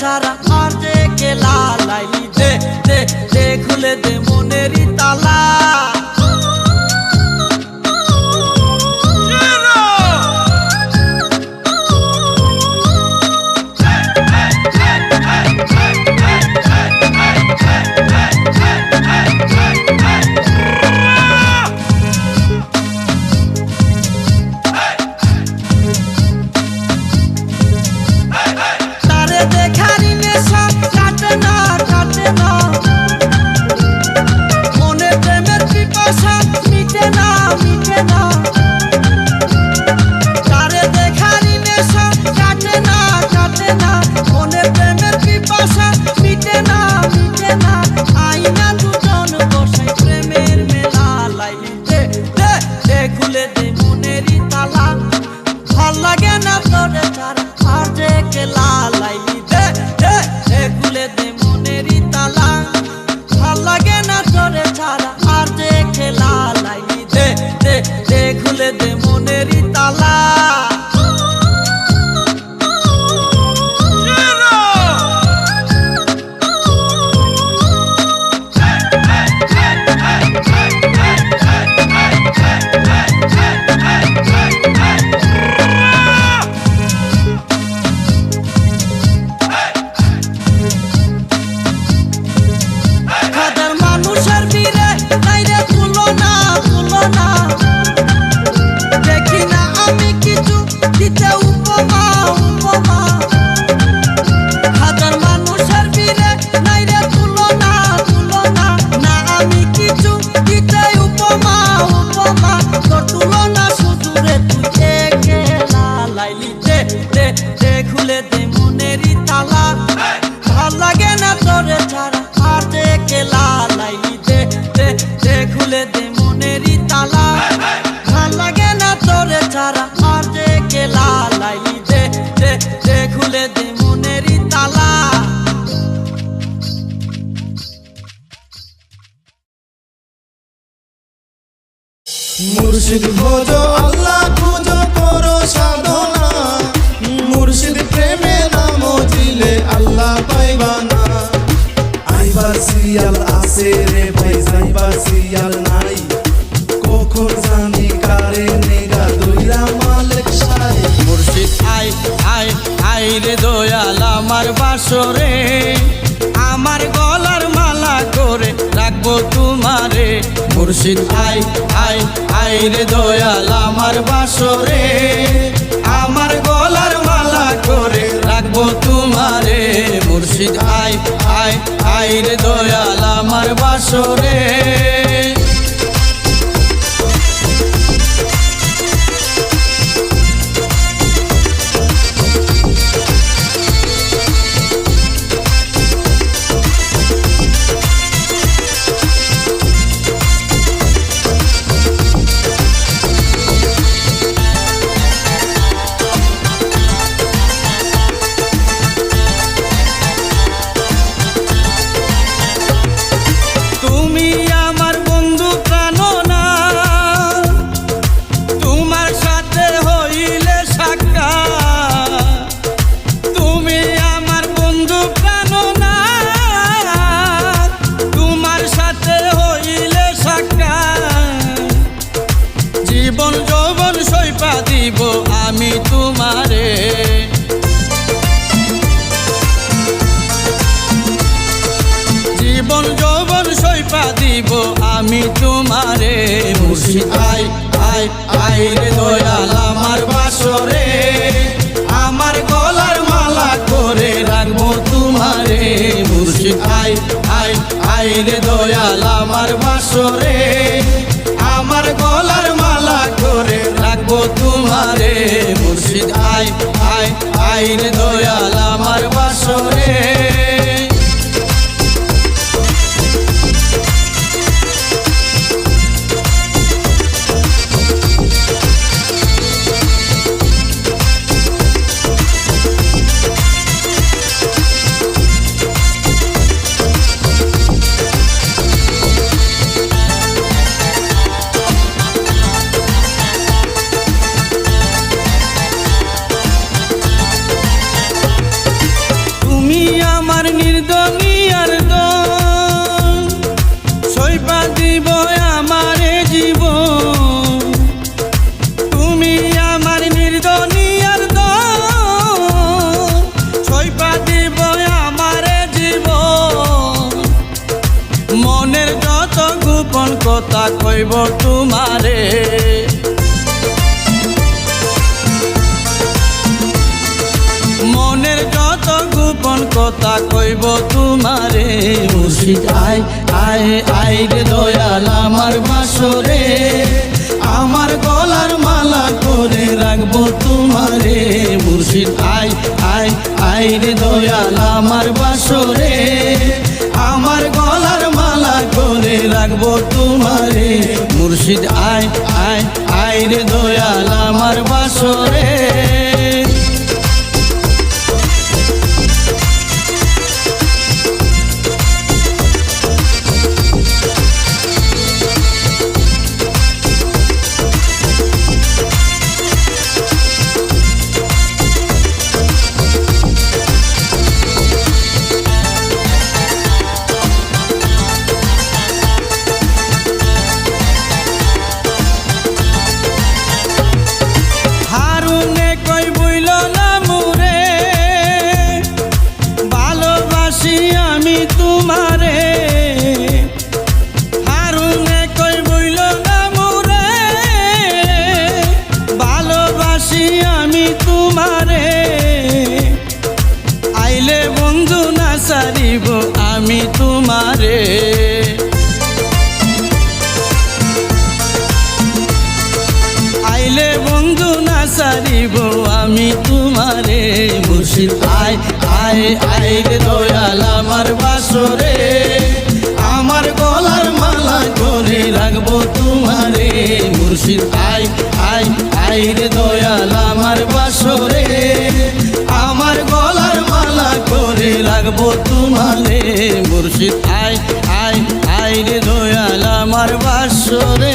ছাড়া আর যে কেলা লাইলি দে দে দে খুলে দে মনেরই তালা ভাল লাগে না তোরে ছাড়া আর যে কেলা লাইলি দে দে দে খুলে দে মনেরই তালা মুর্শিদ ভোজো আল্লাহ খুঁজো করো সাধনা মুর্শিদ প্রেমে নাম দিলে আল্লাহ পাইবা না আইবার সিরিয়াল আছে রে ভাই যাইবার সিরিয়াল নাই কখন জানি কারে নেগা দইরা মালিক সাই মুর্শিদ আই আই আই রে দয়াল আমার বাসরে আমার গলার মালা করে রাখবো তোমারে মুর্শিদ আই আই আই রে দয়াল আমার বাসরে আমার গলার মালা করে রাখবো তোমারে মুর্শিদ আই আই আই রে দয়াল আমার বাসরে তুমি আমার মুর্শিদ আয় আয় আয় রে দয়াল আমার বাসরে আমার গলার মালা করে রাখবো তোমারে মুর্শিদ আয় আয় আয় রে দয়াল আমার বাসরে আমার গলার মালা করে রাখবো তোমারে মুর্শিদ আয় আয় আয় রে দয়াল আমার বাসরে আমার নির্দনিয়ার দন সইপা দিব আমারে জীবন তুমি আমার নির্দনিয়ার দন সইপা দিব আমারে জীবন মনের যত গোপন কথা কইব তোমারে মনের যত গোপন কথা কইব তোমারে মুর্শিদ আয় আয় আয় রে দয়াল আমার বাসরে আমার গলার মালা করে রাখবো তোমারে মুর্শিদ আয় আয় আয় রে দয়াল আমার বাসরে আমার গলার মালা করে রাখবো তোমারে মুর্শিদ আয় আয় আয় রে দয়াল আমার বাসরে তোমারে হারুনে কই বইল না মোরে ভালোবাসি আমি তোমারে আইলে বন্ধু না সারিব আমি তোমারে আইলে বন্ধু না সারিব আমি তোমারে মুর্শিদ আয় আয় আয় রে দয়াল আমার বাসরে আমার গলার মালা করে রাখবো তোমারে মুর্শিদ আয় আয় আয় রে দয়াল আমার বাসরে আমার গলার মালা করে রাখবো তোমারে মুর্শিদ আয় আয় আয় রে দয়াল আমার বাসরে